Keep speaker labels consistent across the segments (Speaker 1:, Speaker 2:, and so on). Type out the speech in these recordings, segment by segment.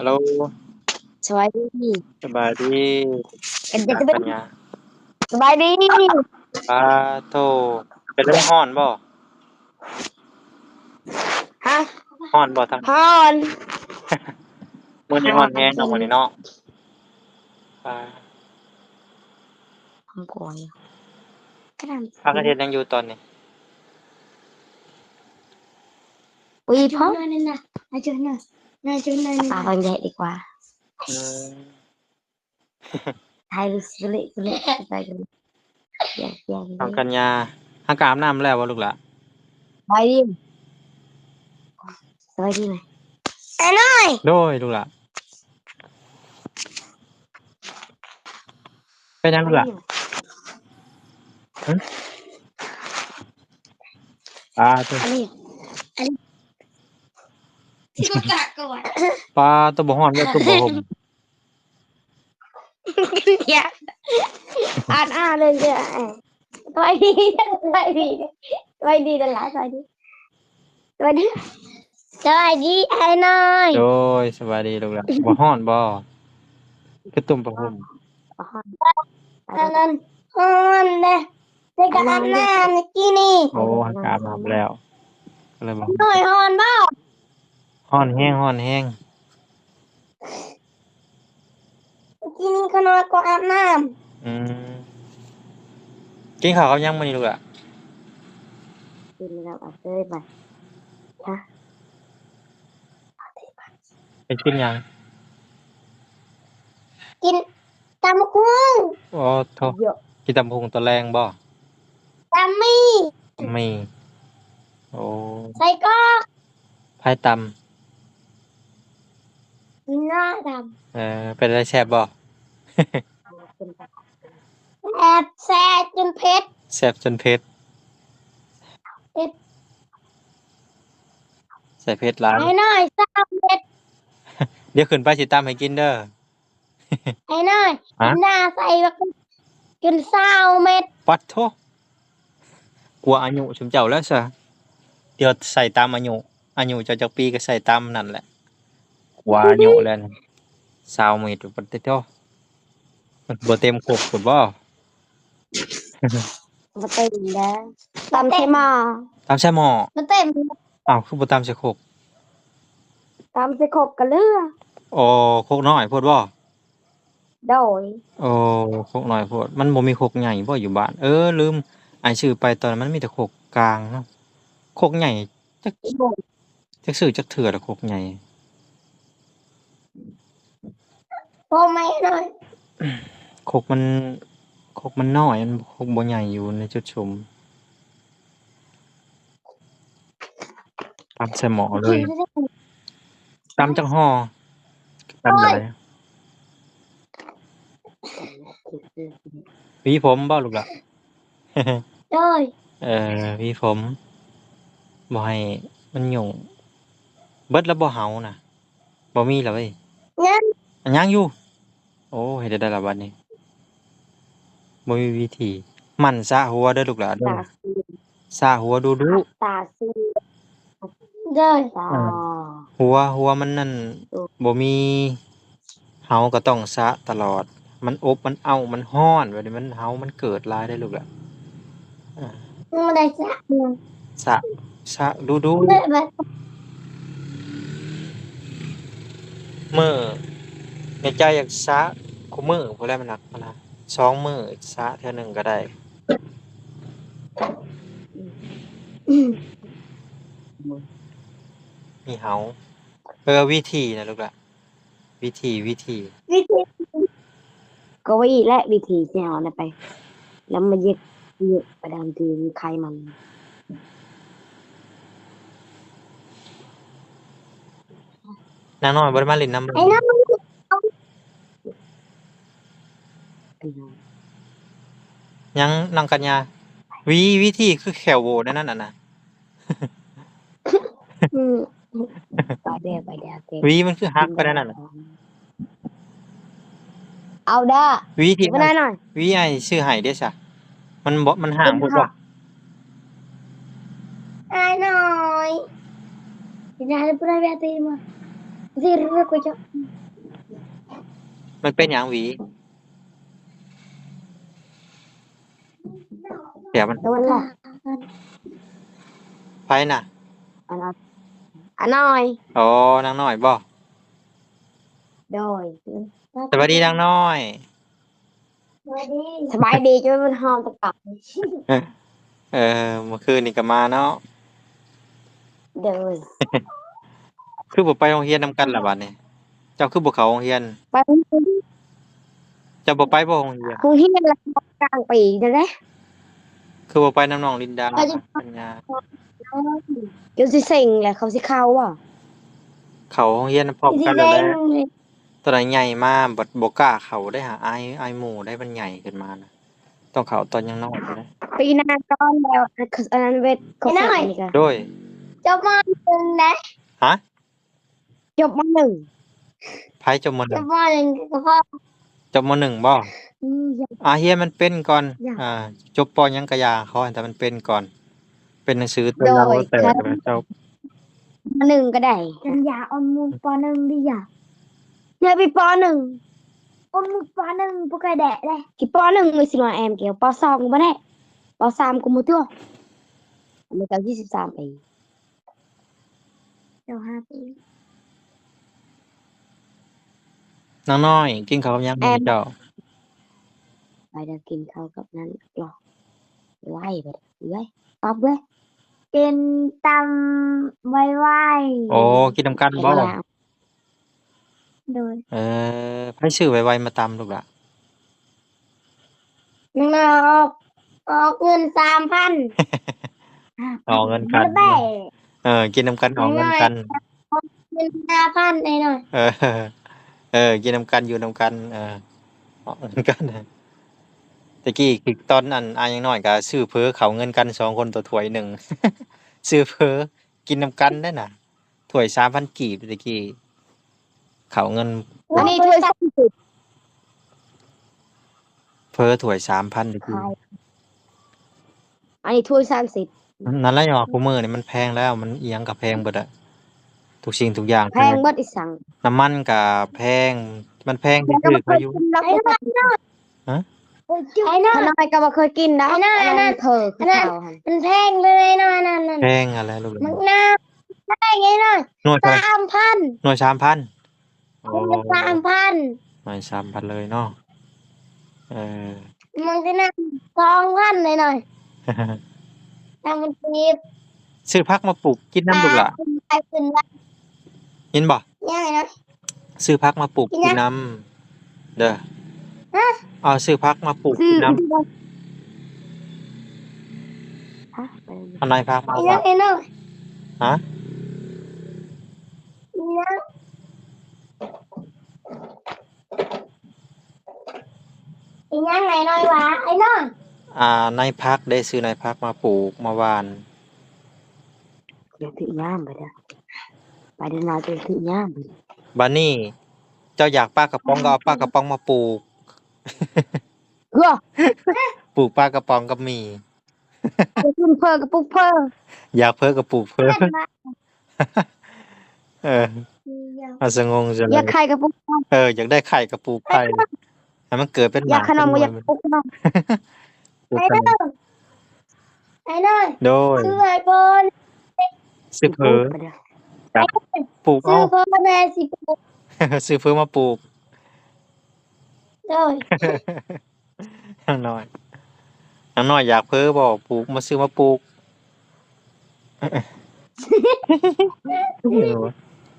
Speaker 1: โล
Speaker 2: สวัสดี
Speaker 1: สบายดี
Speaker 2: กัน
Speaker 1: หน้า
Speaker 2: จะเป็น
Speaker 1: กันหยัง
Speaker 2: สบายดี
Speaker 1: ปาโตเป็นเรื่องร้อนบ่
Speaker 2: ฮะ
Speaker 1: ร้อนบ่ทาง
Speaker 2: ฮอน
Speaker 1: มื้อนี้ร้อนแฮงเนาะมื้อนี้เนาะปา
Speaker 2: ทำก่อนกระดาน
Speaker 1: พากันเฮ็ดหยังอยู่ตอนนี้
Speaker 2: วีพ่อ
Speaker 3: นั่นน่ะนาจุนน่ะนาจุนน่ะ
Speaker 2: ปาคนใหญ่ดีกว่า
Speaker 1: อืม
Speaker 2: ไทยสุเละไปกันอย่าง
Speaker 1: น้อง
Speaker 2: นี้
Speaker 1: กันยาหากอาบน้ำแล้วบ่ลูกหล่ะ
Speaker 2: สบายดีสบายดีไหม
Speaker 3: ไอ้น้อย
Speaker 1: โดยลูกหล่ะเป็นหยังลูกหล่ะหึปาโต
Speaker 2: อันนี้
Speaker 3: ที่กูกะก่อน
Speaker 1: ปาโตบ่ร้อนเด้อคือบ่ห่ม
Speaker 2: อย่าอ่านเลยจ้ะสบายดีสบายดีสบายดีนั่นแหละสบายดีสบายดีสบายดีไอ้น้อย
Speaker 1: โดยสบายดีลูกหล่ะบ่ร้อนบ่คือตุ่มผ้าห่ม
Speaker 3: นั่นฮอนเด้ในกะอาบน้ำในกี้นี่
Speaker 1: โอ้หากอาบน้ำแล้วก็เลยบ่
Speaker 3: หน่อยฮอนบ้า
Speaker 1: ร้อนแฮงร้อนแฮง
Speaker 3: กี้นี่ก็นอนก็อาบน้
Speaker 1: อืมกินข้าวกับยังมื้อนี้ลูกหล่ะ
Speaker 2: กินแล้วเอาเต้ยไปฮะ
Speaker 1: ไปกินหยัง
Speaker 3: ำกินตำกุ้ง
Speaker 1: อ๋อโท
Speaker 2: เยอะ
Speaker 1: กินตำพุงตะแรงบ่
Speaker 3: ตำมี่
Speaker 1: มีโอ้
Speaker 3: ใส่กรอก
Speaker 1: ไผ่ต
Speaker 3: หน้าด
Speaker 1: เป็นอะไรแซ่บบ่
Speaker 2: เป็นไป
Speaker 3: ำแอบแซ่จนเผ็ด
Speaker 1: แซ่บจนเผ็ด
Speaker 3: เผ็ด
Speaker 1: ใส่เผ็ดหลาย
Speaker 3: ไอ้น้อยเศร้าเผ็ด
Speaker 1: เดี๋ยวขึ้นไปสิตำให้กินเด้อ
Speaker 3: ไอ้น้อย
Speaker 1: ฮะ
Speaker 3: หน้าใส่แบบจนเศร้าเม็ด
Speaker 1: ปัดโทกลัวอายุชุมเจ้าแล้วซะเดี๋ยวใส่ตามอายุเจ้าจักปีก็ใส่ตามนั่นแหละกลัวอายุแล้วนี่20เมตรปัดโทมันบ่เต็มครบพุ่นบ่
Speaker 2: มาเต็มแล้วตำใช่หม้อ
Speaker 1: ตามใส่หม้อ
Speaker 3: มันเต็ม
Speaker 1: อ้าวคือบ่ตามใส่โคก
Speaker 2: ตำใส่ขบกระเลือ
Speaker 1: โอ้โคกน้อยโพดบ่
Speaker 2: โดย
Speaker 1: โอ้โคกน้อยโพดมันบ่มีโคกใหญ่บ่อยู่บ้านลืมอ้ายซื้อไปตอนนั้นมันมีแต่โคกกลางเนาะโคกใหญ่จักซื้อจักเทื่อละโคกใหญ่
Speaker 3: พอไหมหน่อย
Speaker 1: โคกมันโคกมันน้อยมันโคกบ่ใหญ่อยู่ในจุดชมตำใส่หม้อเลยตำจักห่อตำได้หวีผมบ่ลูกหล่ะ
Speaker 3: เลย
Speaker 1: หวีผมบ่ให้มันยุ่งเบิดแล้วบ่เหาน่ะบ่มีแล้วเว้ย
Speaker 3: งั้น
Speaker 1: อันยังอยู่โอ้เฮ็ดได้แล้วบัดนี้บ่มีวิธีหมั่นซะหัวเด้อลูกหลานเด้อ
Speaker 2: ตาซี
Speaker 1: ซะหัวดู
Speaker 2: ตาซี
Speaker 3: เลย
Speaker 2: ตา
Speaker 1: หัวมันนั่นบ่มีเฮาก็ต้องซะตลอดมันอบมันอ้าวมันร้อนบัดนี้มันเฮามันเกิดหลายได้อลูกหลานอา
Speaker 3: ไม่ได้สักหนึ่ง
Speaker 1: ซะดู
Speaker 3: เลยแบบ
Speaker 1: มื้อในใจอยากซะคุมื้อพุ่นแหละมันหนักมันนะ2มื้อซะเทื่อหนึงก็ได้มีเฮาวิธีนะลูกหลานวิธี
Speaker 3: วิธี
Speaker 2: ก็ไว้และวิธีที่เอาน่ะไป แล้วมาเย็ดประดามทีมีใครมัน
Speaker 1: นางน้อยบ่ได้มาเล่นน้ำบ่
Speaker 3: ไอ้น้อง
Speaker 1: ยังน้องกัญญาวิธีคือแขวโหวนั่นน่ะนะ
Speaker 2: ไปเดี๋ยวเก็บ
Speaker 1: มันคือฮักไปนั่นน่ะ
Speaker 2: เอาเด้อ
Speaker 1: วิที่
Speaker 2: มาได้หน่อย
Speaker 1: อ้ายซื้อให้เด้ซะมันห่างพุ่นบ่
Speaker 3: ไอ้น้อยที่ได้พูดอะไรตีมา
Speaker 2: Zero của cho
Speaker 1: มันเป็นหยังหวีเดี๋ยวมัน
Speaker 2: đâu là
Speaker 1: ไผน่ะ
Speaker 2: anh ơi
Speaker 1: อ๋อนางน้อยบ่
Speaker 2: rồi
Speaker 1: สวัสดีนางน้อย
Speaker 2: สบายดีจะไม่เป็นหอมตะกอบ
Speaker 1: เมื่อคืนนี่ก็มาเนาะ
Speaker 2: rồi
Speaker 1: คือบ่ไปโรงเรียนนำกันล่ะบัดนี้เจ้าคือบ่เข้าโรงเรียน
Speaker 2: ไป
Speaker 1: เจ้าบ่ไปบ่โรงเรียน
Speaker 2: không hiên làกลางปีrồi đấy
Speaker 1: คือบ่ไปนำน้องลินดา
Speaker 2: ไปดิ
Speaker 1: ปัญญา
Speaker 2: kiểu gì xình là không gì khâu à
Speaker 1: เข้าโรงเรียนพร้อมกันแล้วแหละตอนนั้นใหญ่มาบัดบ่กล้าเข้าได้หาอายหมู่ได้มันใหญ่ขึ้นมานะต้องเข้าตอนยังน้อยอยู่เด้
Speaker 2: ปีหน้าก็แล้วอันนั้นเวทเขาใส่นี่กัน
Speaker 1: โดย
Speaker 3: cho con đừng đấy
Speaker 1: ฮะ
Speaker 2: จบมาหนึ่ง
Speaker 1: ไผจบมหนึ่
Speaker 3: cho
Speaker 1: ง
Speaker 3: con đừng cho con
Speaker 1: จบมหนึ่งบ่ เฮียนมันเป็นก่อน
Speaker 2: อยาก
Speaker 1: จบปหยังก็อย่าเขาให้แต่มันเป็นก่อน เป็นหนังสือตัวเราแต่เจ้า
Speaker 2: มาหนึ่งก็ได้
Speaker 3: ฉันอยากเอามือปอหนึ่งดิอยาก
Speaker 2: เนี่ยไปปหนึ่ง
Speaker 3: เอามือปอหนึ่งพวกกระแดะเลย
Speaker 2: กี่ปหนึ่งเลยสิมาแอมเกี่ยวปสองกูไม่ได้ปสามกูมือตัวมันเก้า23 ปี
Speaker 3: เดี๋ยว5 ปี
Speaker 1: น้องน้อยกินข้าวกับหยังมื้อนี้เจ้า
Speaker 2: ไปเดินกินข้าวกับนั้นหรอไล่ไปเลยตอบเลย
Speaker 3: กินตำไว
Speaker 1: โอ้กินนำกันบ่
Speaker 3: ๆโดย
Speaker 1: ไผซื้อไวๆมาตำลูกล่ะ
Speaker 3: น้องออกเงิน3,000
Speaker 1: เอาเงินกัน
Speaker 3: แบ่
Speaker 1: กินนำกันเอาเงินกัน
Speaker 3: เงิน5,000ไอ้หน่อย
Speaker 1: กินนำกันอยู่นำกันเอาเงินกันตะกี้คือตอนนั้นอายังน้อยก็ซื้อเพ้อเขาเงินกัน2คนต่อถ้วยหนึ่ง ซื้อเพ้อกินนำกันนั่นน่ะถ้วย 3,000 กีบตะกี้เขาเงิน
Speaker 2: อันนี้ถ้วยส้มสุด
Speaker 1: เพ้อถ้วย 3,000ตะกี้
Speaker 2: อันนี้ถ้วย30
Speaker 1: นั่นแหละหยอกกูมื้อนี่มันแพงแล้วมันอิหยังก็แพงเบิดอะทุกสิ่งทุกอย่าง
Speaker 2: แพงเบิดอีสัง
Speaker 1: น้ำมันก็แพงมันแพงที่ซื้อเขาอยู่
Speaker 2: แล้วก็
Speaker 3: ไอ้หน่อย
Speaker 2: ขนอยก็บ่เคยกินนะ
Speaker 3: อันนั้นอันนั้น
Speaker 2: เธอคือเก่าหั่น
Speaker 3: มันแพงเลยไอ้หน่อยนั่น
Speaker 1: แพงอะไรลูก
Speaker 3: มันน่าแพงไอ้หน่อย
Speaker 1: หน่วยเท่าไหร่
Speaker 3: 3,000
Speaker 1: หน่วย 3,000โอ้
Speaker 3: 3,000
Speaker 1: หน่วย 3,000 เลยเนาะเออ
Speaker 3: มันจะนั่ง2,000เลยหน่อยทำมันตีบ
Speaker 1: ซื้อผักมาปลูกกินน้ำลูกล่ะ
Speaker 3: ไปขึ้นว่า
Speaker 1: ยินบ่
Speaker 3: ยังไงนะ
Speaker 1: ซื้อผักมาปลูกกินน้ำเด้อเอาซื้อผักมาปลูก
Speaker 2: ซื้อ
Speaker 1: กินน้ำ
Speaker 2: ฮะไปเลย
Speaker 1: เอาไหนผักมา
Speaker 3: ไอ้
Speaker 1: ว่า
Speaker 3: นั่นไอ้นั่น
Speaker 1: ฮะ
Speaker 3: ไอ้นั่นไอ้นั่นไหนหน่อยวะไอ้นั่น
Speaker 1: ในผักได้ซื้อในผักมาปลูกมาหว่าน
Speaker 2: เดี๋ยวถือย่างไปเด้อไปเดินมาเดี๋ยวถือย่างไป
Speaker 1: บัดนี้เจ้าอยากปลากระป๋องก็เอาปลากระป๋องมาปลูก
Speaker 2: เฮ้อ
Speaker 1: ปลูกปลากระป๋องกับหมี่
Speaker 2: ไปกินเพิ่นกับปุ๊กเพิ่น
Speaker 1: อยากเพ้อก็ปลูกเพ้อ เอออาสงงจัง
Speaker 2: อ
Speaker 1: เลย
Speaker 2: ยากไข่กับปุ๊กเพิ่น
Speaker 1: อยากได้ไข่ก็ปลูกไข่ให้มันเกิดเป็นห
Speaker 2: อยาก
Speaker 1: มา
Speaker 2: ขนมก็
Speaker 1: เป็
Speaker 2: อยากปุ๊กขนม
Speaker 1: ปลูก
Speaker 3: ไอ้
Speaker 1: กัน
Speaker 3: นั่นไอ้นั่น
Speaker 1: โดย
Speaker 3: ซื้อไอโฟน
Speaker 1: ซื้อเพ้อ
Speaker 2: ไปเด้อ
Speaker 1: ปลูก
Speaker 3: ซื้
Speaker 1: เอา
Speaker 3: อโฟนแม่สิปุ๊บ
Speaker 1: ซื้อเพ้อมาปลูก
Speaker 3: เลย
Speaker 1: น้องน้อยน้องน้อยอยากเพ้อบ่ปลูกมาซื้อมาปลูก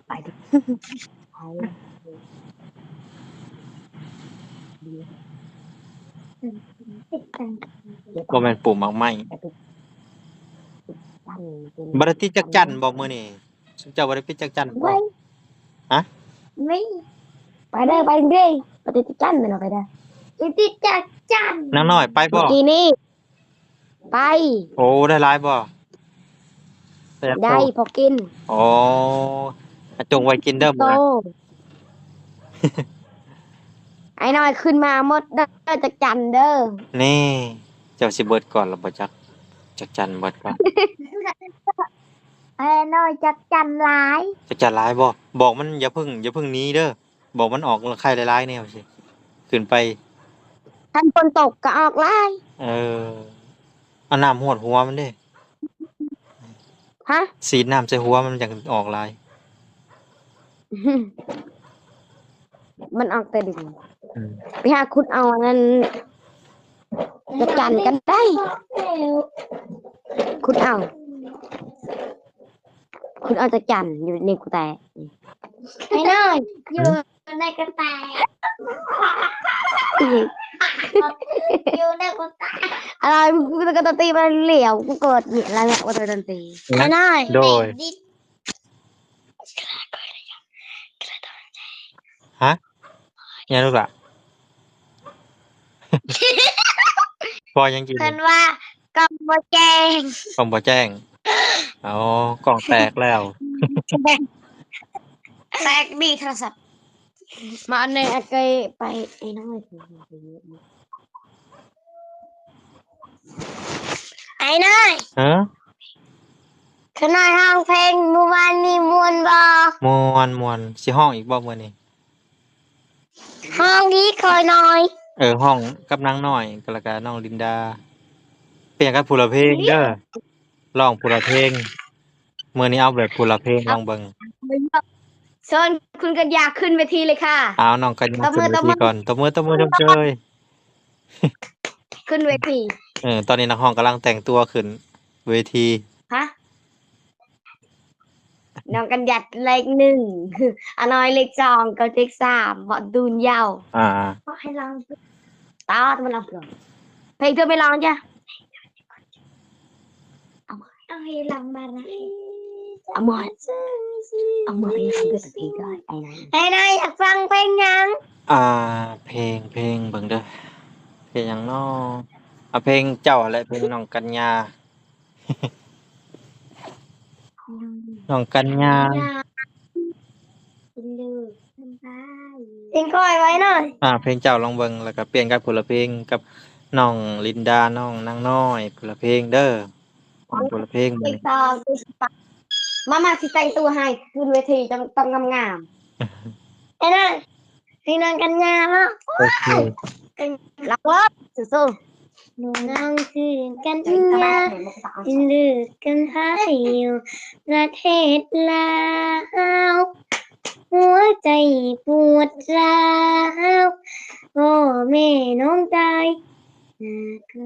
Speaker 2: ไปดิเอาเดี๋ยว
Speaker 1: บ่แม่นปลูกหมากไม้
Speaker 2: ตั้งเป็น
Speaker 1: บ่ได้ติดจักจั่นบ่มื้อนี้ซุมเจ้าบ่ได้ปิดจักจั่นบ่
Speaker 3: ไว้
Speaker 1: ฮะ
Speaker 3: ไม่
Speaker 2: ไปเด้อไปเด้อไปติดจันไปเนาะไปเด้อ
Speaker 3: ติดจัดจัน
Speaker 1: น้องน้อยไปบ่
Speaker 2: เมื่อกี้นี้ไป
Speaker 1: โอ้ได้หลายบ่แต่
Speaker 2: ได้พอกิน
Speaker 1: โอ้จงไว้กินเด้อ
Speaker 2: โต
Speaker 1: มื้อนะ
Speaker 2: ไอ้น้อยขึ้นมาหมดเด้อจากจันเด้อ
Speaker 1: นี่เจ้าสิเบิดก่อนแล้วบ่จักจักจั่นเบิดก่อน
Speaker 2: ไอ้น้อยจักจันหลาย
Speaker 1: จะหลายบ่บอกมันอย่าเพิ่งหนี้เด้อบอกมันออกไข่หลายๆแนวสิขึ้นไป
Speaker 2: ท่านฝนตกก็ออกหลาย
Speaker 1: เออเอาน้ำหวดหัวมันเด้
Speaker 2: ฮะ
Speaker 1: สีดน้ำใส่หัวมันจังออกลาย
Speaker 2: มันออกแต่ดึก
Speaker 1: อืม
Speaker 2: ไปหาคุณเอาอันนั้นจักจันกันได้ คุณเอาจักจันอยู่ในกุแต่ไอ้น้อยอยู่ในกระแตอยู่ในกระแตอะไรกูจะกระตีมันเหลี่ยวกูเกิดเนี่ยอะไรเนี่ยว่าจะดนตรีไอ้น้อย
Speaker 1: โดยฮะยังลูกล่ะ พอยังกิน
Speaker 2: เพิ่นว่ากำบ่แจง
Speaker 1: กล่องบ่แจ้งอ๋อกล่องแตกแล้ว
Speaker 2: แตกดีโทรศัพท์มาอันนี้ไอ้ไปไอ้น้อยไอ้น้อย
Speaker 1: ฮะ
Speaker 2: ขน้อยห้องเพลงเมื่อวานนี้มวนบ่
Speaker 1: ม่วนสิห้องอีกบ่มื้อนี้
Speaker 2: ห้องนี้คอยหน่อย
Speaker 1: ห้องกับนางน้อยก็แล้วก็น้องลินดา เปลี่ยนกันผู้ละเพลงเด้อร้องผู้ละเพลงมื้อนี้เอาแบบผู้ละเพลงลองเบิ่ง
Speaker 2: เชิญคุณกัญญาขึ้นเวทีเลยค่ะ
Speaker 1: เอาน้องกันมาขึ้นเวทีก่อนตบมือชมเชย
Speaker 2: ขึ้นเวที
Speaker 1: ตอนนี้นักร้องกำลังแต่งตัวขึ้นเวที
Speaker 2: ฮะน้องกัญญาเลขหนึ่งอน้อยเลขสองกับเลขสามบอดดูนยาว
Speaker 1: อ่า
Speaker 2: ให้ลองตามันลองเพลงเธอไม่ลองจ้ะเอาให้ลองมานะเอาหมดให้สักทีก่อนไอ้นายอยากฟังเพลงยัง
Speaker 1: เพลงเบิ่งเด้อเพลงหยังน้อเอาเพลงเจ้าอะไรเพลงน้องกัญญา น้องกัญญา
Speaker 2: เพลงก้อยไว้หน่อย
Speaker 1: เพลงเจ้าลองเบิ่งแล้วก็เปลี่ยนกับคนละเพลงกับน้องลินดาน้องนางน้อยคนละเพลงเด้อคนละเพลง
Speaker 2: เพ
Speaker 1: มื้
Speaker 2: ล
Speaker 1: อง นี้
Speaker 2: ต่อมาสิแต่งตัวให้ขึ้นเวทีต้องงามๆไอ้นั่นเพลงนางกัญญาเนาะ
Speaker 1: โอเค
Speaker 2: รักเลิศสู้ๆน้องคือกันยาเลือกกันหาอยู่ประเทศลาวหัวใจปวดร้าวพ่อแม่น้องตายไกล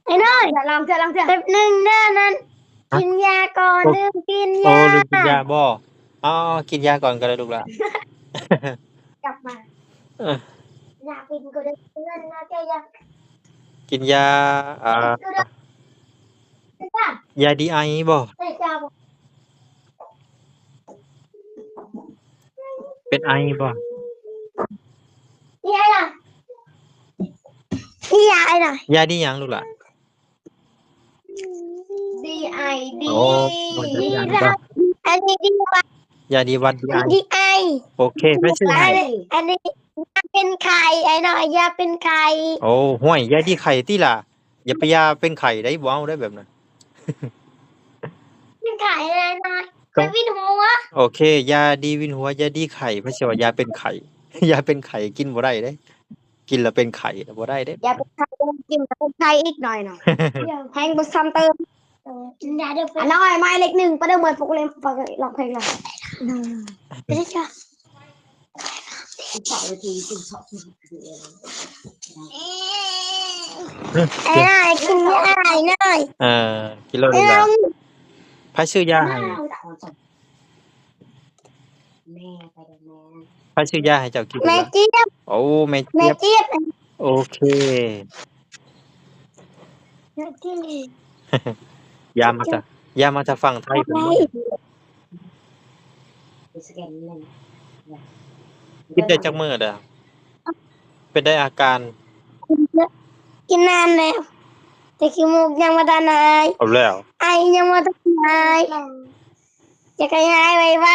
Speaker 2: ไอ้น้อยจะลองแป๊บหนึ่งเด้อนั้นกินยาก่อนลืมกิน
Speaker 1: โอ้
Speaker 2: ยา
Speaker 1: ลืมกินยาบ่กินยาก่อนก็ได้ลูกละ
Speaker 2: กลับมา
Speaker 1: เออ
Speaker 2: อยากกินก็ได้เงินนะแกอยาก
Speaker 1: กินยา
Speaker 2: กินป่ะ
Speaker 1: ยาดีไอบ่
Speaker 2: ใส่เจ้า
Speaker 1: เป็นไอบ่
Speaker 2: นี่ไอ้น่ะนี่ไอ้น่ะ
Speaker 1: ยาดีหยังลูกละ
Speaker 2: ดีไอดี
Speaker 1: โอ้บ่ได้ยาบ่
Speaker 2: อันนี้ดีกว่าย
Speaker 1: าดีวัดดีไอ
Speaker 2: ดีไอ
Speaker 1: โอเคไม่ชื่อให้
Speaker 2: อันนี้ยาเป็นไข่ไอ้หน่อยยาเป็นไข่
Speaker 1: โอ้ห่วยยาดีไข่ติล่ะอย่าไปยาเป็นไข่ได้บ่เอาได้แบบนั้น
Speaker 2: เป็นไข่อะไรหน่อย
Speaker 1: ต้
Speaker 2: จะ
Speaker 1: อง
Speaker 2: วินหัว
Speaker 1: โอเค ยาดีวินหัวยาดีไข่ไม่ใช่ว่ายาเป็นไข่ ยาเป็นไข่กินบ่ได้เด้ กินแล้วเป็นไข่บ่ได้เด้
Speaker 2: ยาเป็นไข่กินเป็นไข่อีกหน่อยหน่อยแห้งบุษซัมเติมกินยาเดียวอันน้อยไม้เล็กหนึ่งประเดิมเหมือนพวกเล่นฟังลองเพลงเลยไม่ได้จ้ะไอ้นายกินยาไอ้นาย
Speaker 1: กินแล้วดีล่ะไผซื้อยาให้
Speaker 2: แม่ไปกับแม่
Speaker 1: ไผซื้อยาให้เจ้ากิน
Speaker 2: แม่
Speaker 1: ล่ะ
Speaker 2: เจี๊ยบ
Speaker 1: โอ้แม่
Speaker 2: แม่
Speaker 1: เจี๊ยบ
Speaker 2: เจี๊ยบ
Speaker 1: โอเค
Speaker 2: แม่เจี๊ยบ
Speaker 1: ยามาจากฝั่งไทยพุ่นบ่กินได้จักมื้อเด้อเป็นได้อาการ
Speaker 2: กินนานแล้วแต่ขี้มูกยังมาทานาย
Speaker 1: เอาแล้ว
Speaker 2: ไอยังมาทานายจะกระยายไว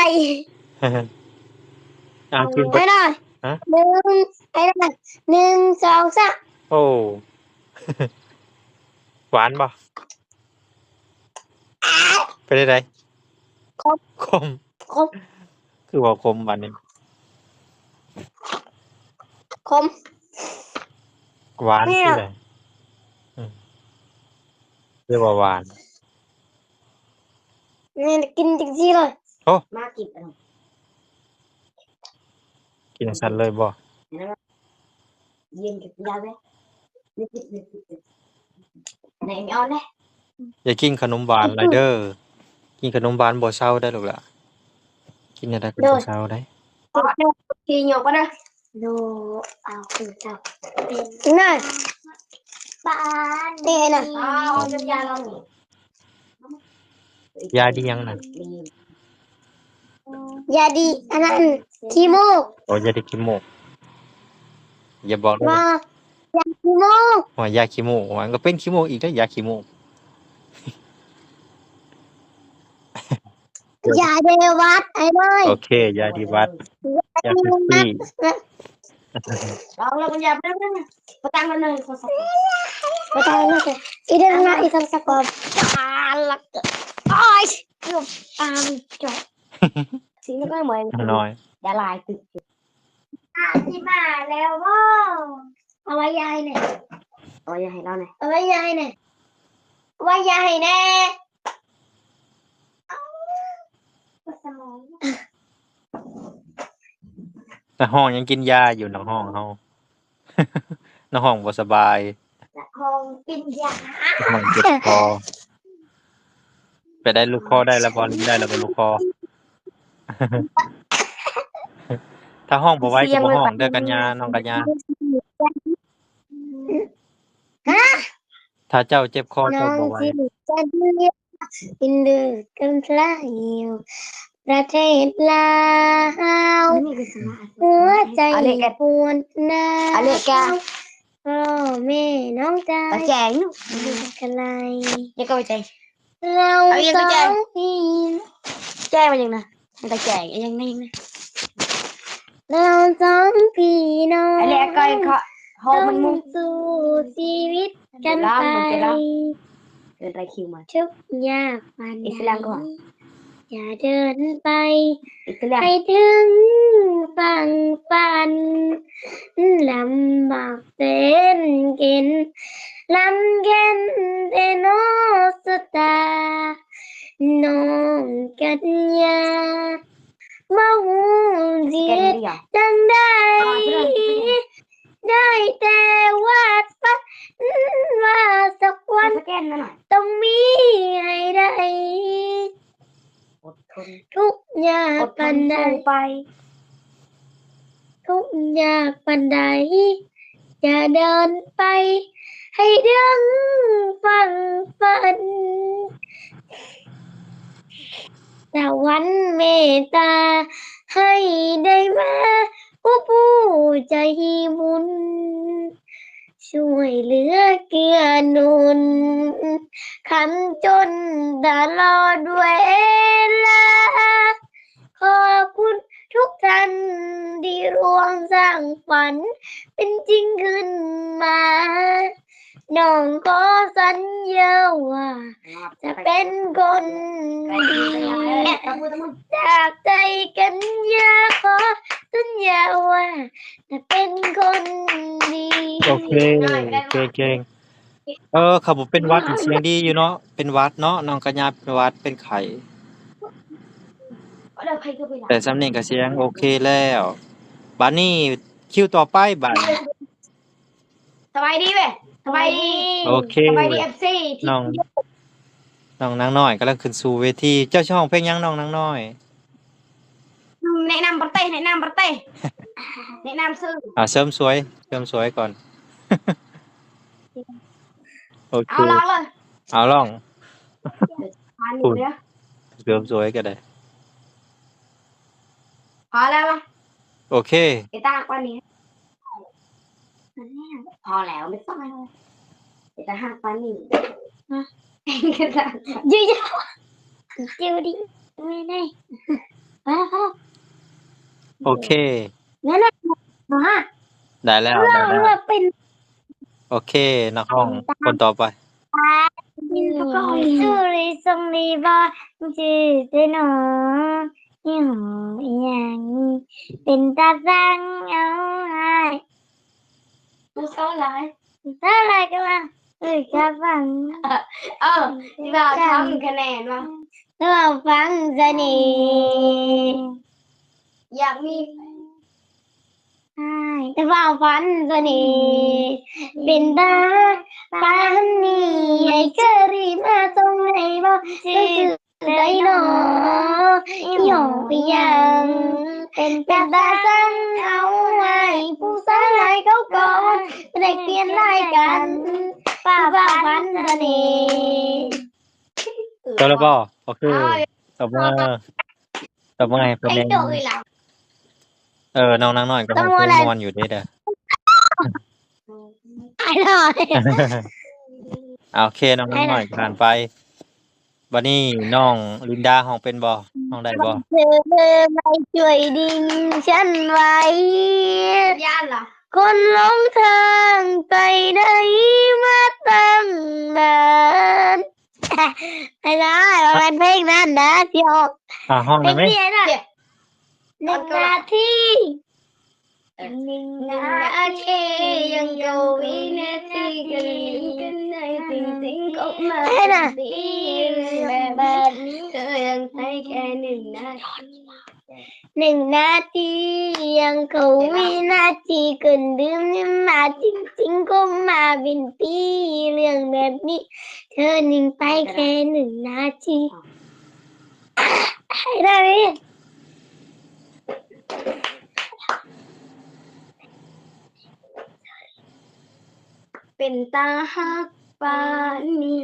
Speaker 1: กิน
Speaker 2: ๆ
Speaker 1: ไป
Speaker 2: ไอ้หน่อย
Speaker 1: ฮะ
Speaker 2: หนึ่งไอ้หน่อย1 2 3
Speaker 1: โอ้ หวานบ่ ไปได้ได
Speaker 2: คม
Speaker 1: คม
Speaker 2: คม
Speaker 1: คือว่าคมบัดนี้
Speaker 2: คม
Speaker 1: หวาน
Speaker 2: เนี่ย
Speaker 1: คือไดเรียกว่าหวาน
Speaker 2: นี่กินจริงๆเลย
Speaker 1: โอ้
Speaker 2: มากินอะไร
Speaker 1: กินสั่นเลยบ่
Speaker 2: เย็นกับยาเลยไหนไม่เอาเลย
Speaker 1: อย่ากินขนมหวานหลายเด้อกินขนมหวานบ่เซาได้หรอกล่ะกินอะไรก็บ่เซาได้
Speaker 2: กินอยู่ก็ได้ดูเอาคือเจ้านั่นบ้านนี่นะเอาจะยาเราหนิ
Speaker 1: ยาดียังนั่น
Speaker 2: ยาดีอันนั้นขี้มูก
Speaker 1: โอ้ยาดีขี้มูกอย่าบอกนะ
Speaker 2: ว่ายาขี้มูก
Speaker 1: ว่ายาขี้มูกมันก็เป็นขี้มูกอีกเด้อยาขี้มูก
Speaker 2: ยาเดวัดไอ้เลย
Speaker 1: โอเคยาดีวัดยาฟิฟตี้
Speaker 2: เราก็ยาไปแล้วนะประตังกันเลยประตังกันเลยอีเดนนะอีสัมสกอบลักโอ้ยจบจบสิ่งนี้ก็เหมือน
Speaker 1: น้อย
Speaker 2: ยาลายตึกที่มาแล้วว่าเอาไว้ยายเนี่ยเอาไว้ยายเราเนี่ยเอาไว้ยายเนี่ยเอาไว้ยายแน่
Speaker 1: ในห้องยังกินยาอยู่ในห้องเฮา ในห้องบ่สบาย
Speaker 2: ห้องกินยา
Speaker 1: ในห้องเจ็บคอไปได้ลูกคอได้แล้วบ่ได้แล้วบ่ลูกคอ ถ้าห้องบ่ไหว้ก็บ่ห้องเด้อกัญญาน้องกัญญาถ้าเจ้าเจ็บคอ
Speaker 2: น้
Speaker 1: เจ้า
Speaker 2: อง
Speaker 1: บ่ไหว้
Speaker 2: ที่จะเรียกอินเดือกันพลายอยู่ประเทศลาวหัวใจปวดหนาวพ่อแม่น้องใจกันไรยังก็ไปใจเราสองพี่แจ้มาอย่างนะมันจะแจ้ยังไงเราสองพี่น้องต้องสู้ชีวิตกันไปเดินไรคิวมาทุกยากปันอย่าเดินไปให้ถึงฝั่งฝันลำบากเส้นเกินลำเกินเดโนสตาน้องกัญญามาหูจิตดังได้ได้แต่วาดฝันว่าสักวันต้องมีให้ได้ทุกยากปันใดทุกยากปันใดจะเดินไปให้ถึงฝั่งฝันแต่วันเมตตาให้ได้มาผู้ใจบุญช่วยเหลือเกื้อหนุนคำจนตลอดเวลาขอบคุณทุกท่านที่ร่วมสร้างฝันเป็นจริงขึ้นมาน้องขอสัญญาว่าจะเป็นคนดีจากใจกันยาขอสัญญาว่าจะเป็นคนดี
Speaker 1: โอเคเก่งเขาบ่เป็นหวัดเสียงดีอยู่เนาะเป็นหวัดเนาะน้องกัญญาเป็นหวัดเป็นไข้แต่สำเนียงก็เสียงโอเคแล้วบัดนี้คิวต่อไปบัด
Speaker 2: สบายดีเว้ยสบายดี
Speaker 1: โอเค
Speaker 2: สบายดีFC
Speaker 1: น้องนางน้อยกำลังขึ้นสู่เวทีเจ้าชื่อห้องเพลงหยังน้องนางน้อย
Speaker 2: แนะนำประเทศแนะนำซื้อ
Speaker 1: เสริมสวยก่อน โอเค
Speaker 2: เอาลองเลย
Speaker 1: เอาลอง
Speaker 2: ผ่านอยู่เนี่ย
Speaker 1: เสริมสวยก็ได้
Speaker 2: พอแล้วมั้ย
Speaker 1: โอเค
Speaker 2: ไอ้ตากว่านี้พอแล้วไม่ต้องแล้วไอ้ตาหักปานนี้ยืดจิ้วดิไม่ได้พอ
Speaker 1: โอเค
Speaker 2: งั้นนะฮะ
Speaker 1: ได้แล้ว
Speaker 2: เราเป็น
Speaker 1: โอเคนักห้องคนต่อไป
Speaker 2: ดี สุริสงรีบอจือเจหนอนี่หออย่างเป็นตาสังเอาไห้ผู้สาวหลายกันล่ะจะฟังที่เราทำคะแนนว่าเราฟังจะนี่อยากมีใช่แต่ว่าฟันจะนี่เป็นตาปันนี่ไอ้เคอรีมาตรงไหนบอกจือได้หนอหยอกยังเป็นตาสังเอาไว้ผู้สาวหลายเขาก่อนไม่ได้เปลี่ยนรายกันป้าฟันจะนี่
Speaker 1: จบแล้วบ่โอเคตบมือตบมือให้เพิ่น
Speaker 2: ไอ้
Speaker 1: แน่
Speaker 2: โดยหลัง
Speaker 1: น้องนางน้อยก็
Speaker 2: ต้
Speaker 1: ร้
Speaker 2: อ
Speaker 1: อง งเพลง
Speaker 2: อะไร
Speaker 1: ม่วนอยู่เด้อ
Speaker 2: ไอ้หน่อย
Speaker 1: โอเคน้องนางน้อยผ่านไปบัดนี้น้องลินดาร้องเป็นบ่ร้องได้บ่
Speaker 2: เธอไม่ช่วยดิ้งฉันไว้ย่านเหรอคนหลงทางไปไหนมาตั้งนานไม่ได้มันเป็นเพลงนั้นนะที่ออก
Speaker 1: ห้อง
Speaker 2: เพล
Speaker 1: ได้
Speaker 2: ง
Speaker 1: ไหม
Speaker 2: นี้นะหนึ่งนาทีหนึ่งนาทียังกวินาทีกันในจริงๆก็มาดีแบบนี้เธอยังใช้แค่1 นาทียังเขาวินาทีเกินลืมนี่มาจริงๆก็มาเป็นปีเรื่องแบบนี้ เธอนิ่งไปแค่1 นาทีให้ได้ไหมเป็นตาฮักปานนี้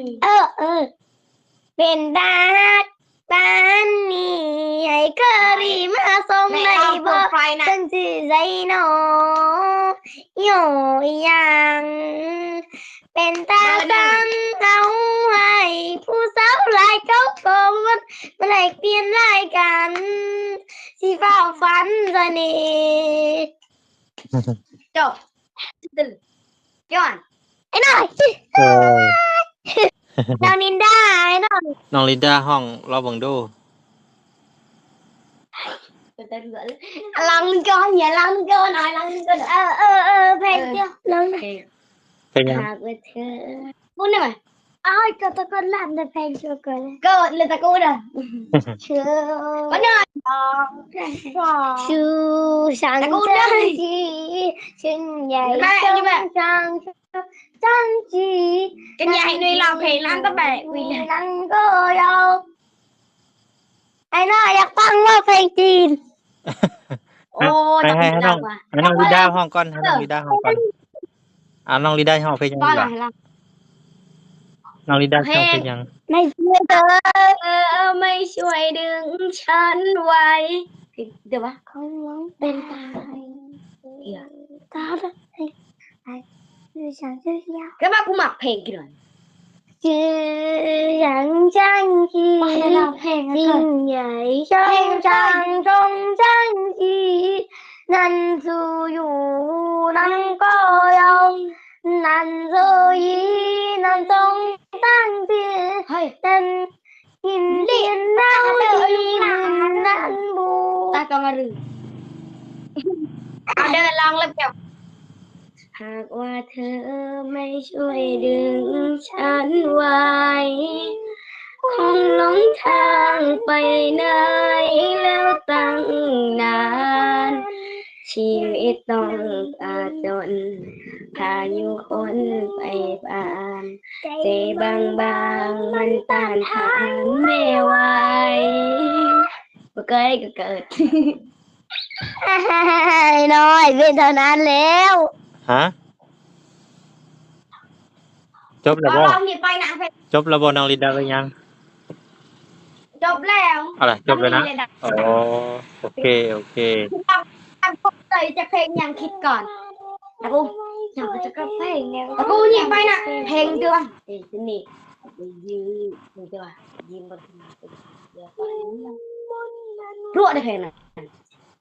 Speaker 2: เป็นตาฮักปานนี้ให้เคอรีมาส่งในบ่ตั้งชื่อใจหนอโยยังเป็นตาสังเอาให้ผู้สาวหลายเขาโกงมันไม่ได้เปลี่ยนรายกันสิเฝ้าฝันจะนี่จบตื่นย้อนไอ้หน่อย
Speaker 1: เออ
Speaker 2: น้องนินดาไอ้หน่อย
Speaker 1: น้องลินดาร้องรอเบิ่งดู
Speaker 2: ลองก่อนอย่าลองก่อนหน่อยลองก่อนเพลงเดียวลองเพลง
Speaker 1: เป็นยัง
Speaker 2: หากว่าเธอพูดหน่อยอ้าวก็ตะโกนลั่นแต่เพลงชัวร์ก่อนก็เลยตะโกนอ่ะเชื่อวันหน่อยชูฉันจังจีฉันใหญ่จังจีกันใหญ่ในเราเพลงนั้นก็แบบวิลนั้นก็เราไอ้น่าอยากฟังว่าเพลงจีน โอ้
Speaker 1: ให้น้องลินดาร้องก่อนให้น้องลินดาร้องก่อนน้องลินดาร้องเพลงยัง
Speaker 2: ก็
Speaker 1: ดี
Speaker 2: ห
Speaker 1: ล่ะ
Speaker 2: ลาย
Speaker 1: น้องลินดาร้องเพลงยัง
Speaker 2: ไม่ช่วยเธอไม่ช่วยดึงฉันไว้เดี๋ยววะเขาร้องเป็นตายตาคือฉันชื่อยาวก็มากูหมักเพลงกันหน่อยชื่อฉันจังจียิ่งใหญ่ช่างจังจงจังจีนั่นสู่อยู่นั่นก็ยอมนั่นสู่ยีนั่นจงตั้งจีนั่นหินเลียนดาวดีนั่นบูตากำรือเอาเดินลองแล้วแบบหากว่าเธอไม่ช่วยดึงฉันไว้คงหลงทางไปไหนแล้วตั้งนานชีวิตต้องอาจนพายุคนไปผ่านใจบางมันต้านทานไม่ไหวก็เกิดน้อยเป็นเท่านั้นแล้ว
Speaker 1: ฮะจบแล้วบ่
Speaker 2: เราหยิบไปนะเพชร
Speaker 1: จบแล้วบ่น้องลินดาเป็นยัง
Speaker 2: จบแล้ว
Speaker 1: อะไรจบแล้วนะอ๋อโอเค
Speaker 2: การพบใจจะเพลงยังคิดก่อนตะกูอยากจะก็เพลงเนี่ยตะกูหยิบไปนะเพลงเดือนนี่ยืมเดือนยืมบนรั่วได้เพลงไหน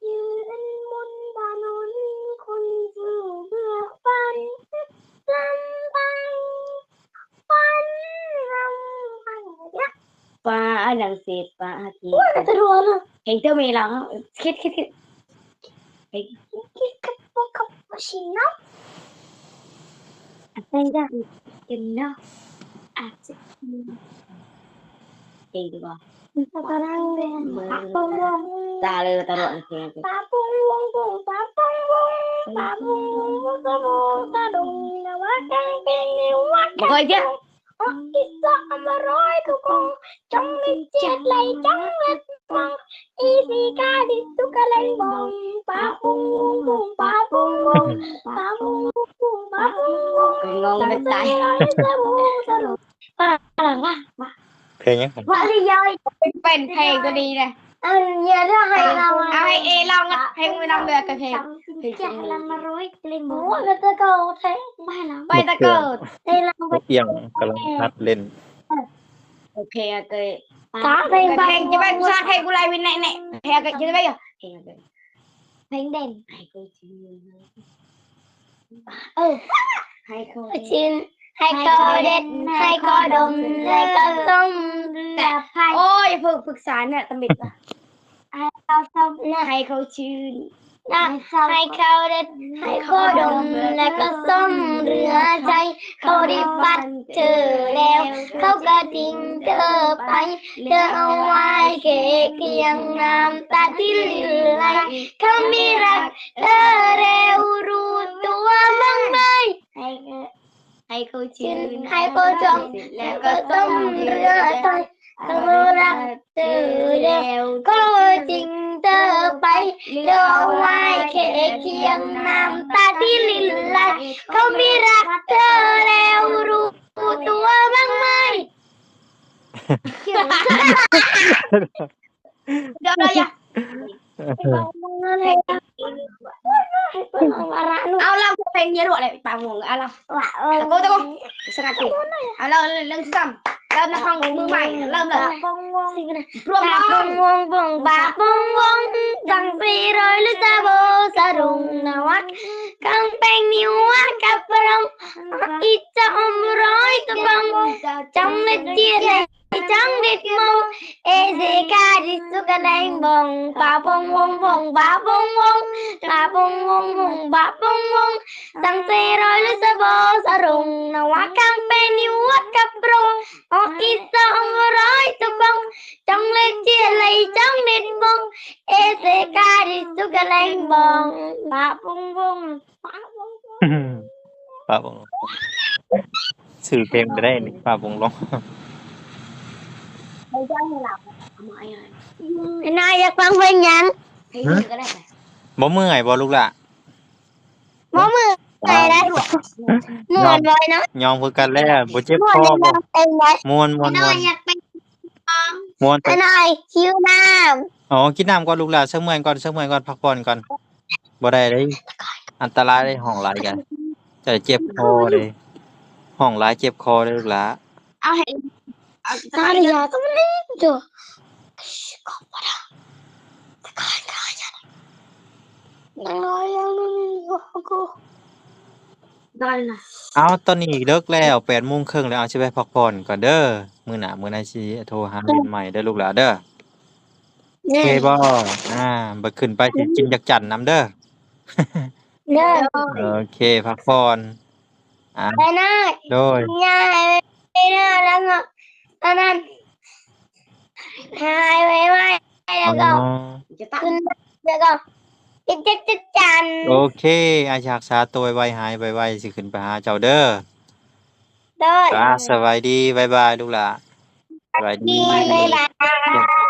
Speaker 2: ยืนบนถนนคนสู่เพื่อฝันลำพังฝันลำ นังเสียปาที
Speaker 3: จะรัวเลย
Speaker 2: เห็นเธอมีหลังคิดไป
Speaker 3: กินกับพวกกับชินเนาะ
Speaker 2: อะไรกันกินเนาะอาจจะเองดีกว่า
Speaker 3: ตาดังเลยปาปุ้งวง
Speaker 2: ตาเลยตาหลอนเสียง
Speaker 3: ปาปุ้งวงปุ้งปาปุ้งวงปาปุ้งวงตะโมตะดงนะว่ากังเป็นนิ้วว่า
Speaker 2: มาคอยเจ้า
Speaker 3: อิสระมาร้อยทุกคนจงลิเจ็ดไหลจังเล็ดฟังอีสีกาดิสุกะเลงบองปาปุ้งวงปุ้งปาปุ้งวงปาปุ้งวงปุ้งปาปุ้งวง
Speaker 2: งงไม่ตาย
Speaker 1: เพลงยังไง
Speaker 3: ว่าที่ย่อย
Speaker 2: เป็นเพลงก็ดีเลย
Speaker 3: อันเยอะได้เรา
Speaker 2: เอาให้เอลองเพลงไม่ลองเดือกับเพลง
Speaker 3: จะละมาร้อยกลิ่นหมูแล้วก็เกาเทไม่ละ
Speaker 2: ไปตะเกิด
Speaker 3: ได้ลองไป
Speaker 1: เอียงกำลังพัดเล่น
Speaker 2: โอเคโอเค
Speaker 3: ตาเพลง
Speaker 2: เพลงจะไปกูสร้างเพลงกูไล่วินไหนเพลงก็จะไปอยู่เพลง
Speaker 3: เพลงเด่น
Speaker 2: ให้กูชื่อ
Speaker 3: เออ
Speaker 2: ให้เขา
Speaker 3: ชินให้ก็เด็ดให้ก็ดมแล้วก็ต้มเรือพาย
Speaker 2: โอ้ยปรึกษาเนี่ยตำบิด
Speaker 3: ให้เขาต้มนะ
Speaker 2: ให้เขาชื่น
Speaker 3: นะให้เขาเด็ดให้เขาดมแล้วก็ต้มเรือใจเขาได้ฟัดเธอแล้ว เขาก็ทิ้งเธอไปเธอเอาไว้เก็บเพียงน้ำตาที่ไหลเขาไม่รักเธอแล้วรู้ตัวบ้างไหม
Speaker 2: ให้เขาชื่น
Speaker 3: ให้เขาจมแล้วก็ต้มเรือไทยเขารักเธอแล้วก็ทิ้งเธอไปเธอเอาไว้แค่เคียงน้ำตาที่ลินไหลเขาไม่รักเธอแล้วรู้ตัวบ้างไหม
Speaker 2: เดี๋ยวอย่าเอาเราเพลงเยอะด้วยเลยปากหงเอาเราตะโกนสกัดติเอาเราเรื่องซ้ำเราในห้องมือใหม่เริ่มเลยรวม
Speaker 3: ปาปงวงปงปาปงวงดังปรีรอยหรือจะโบสะรุงนวัดกังเป็งนิวะกับปรองอีจะอมร้อยตะบังจังเล็ดเจียเลยจังเด็ดมองเอเซกาดิสุกะแดงบองปาปงวงปงปาปงวงปาปงวงปงปาปงวงดังปรีรอยหรือจะโบสะรุงนวัดกังเป็งนิวะกับปรองอีจะอมร้อยตะบังจังเล็ดเจียเลยจังเด็ดมองเอเซกาดิสุกะแดงบองปาปงวงปาปงวง
Speaker 1: ป้าบงสื่อเพลงไปได้นี่ป้าบงร้อง
Speaker 2: ไม่ได้หลับไม่
Speaker 3: นายอยากฟังเพลงยัง
Speaker 2: เพลงก็ได้
Speaker 1: บ่เมื่อยบ่ลูกล่ะ
Speaker 3: บ่มือไปแล้วม่วนบ่อยเนาะ
Speaker 1: ยอมคือกันแล้วบ่เจ็บ
Speaker 3: ม่ว
Speaker 1: คน อ
Speaker 3: ยัง
Speaker 1: บ่
Speaker 3: เองไว้
Speaker 1: ม่วนม่วน
Speaker 3: น
Speaker 1: ม่ว
Speaker 3: าย
Speaker 1: น
Speaker 3: อยากเป็น
Speaker 1: ม่วนไป
Speaker 3: นายคิวน้
Speaker 1: อ๋อกินน้ำก่อนลูกล่ะเช้าเมื่อยก่อนเช้าเมื่อยก่อนพักผ่อนก่อนบ่ได้เด้อันตรายได้ห้องหลายกันจะเจ็บคอเลยห้องหลายเจ็บคอเลยลูกล่ะ
Speaker 2: เอาให้
Speaker 3: ำตาดิยาก็ไม่ได้จ้ะก็บ่ได้น้อยยังไม่ก็
Speaker 2: ได้นะ
Speaker 1: เอาตอนนี้เลิกแล้ว8:30แล้วเอาสิไปพักผ่อนก่อนเด้อมื้อหน้ามื้อไหนสิโทรหาเล่นใหม่เด้อลูกหลานเด้อโอเคบ่บ่ขึ้นไปสิกินจักจั่นนำเด้อ
Speaker 3: เด้อ
Speaker 1: โอเคพักผ่อนอ่า
Speaker 3: ไปนาย
Speaker 1: โดย
Speaker 3: ยายไปนะแล้วก็อันนั้นหายไว้แล้วก็
Speaker 2: จะตั้ง
Speaker 3: ขึ้นแล้วก็อีกจักจัน
Speaker 1: โอเคอาอยากษาตัวไวๆหายไวๆสิขึ้นไปหาเจ้าเด้อ
Speaker 3: เด้อ
Speaker 1: สวัสดีบ๊ายบายลูกหลานสวัสดี
Speaker 3: บ๊ายบาย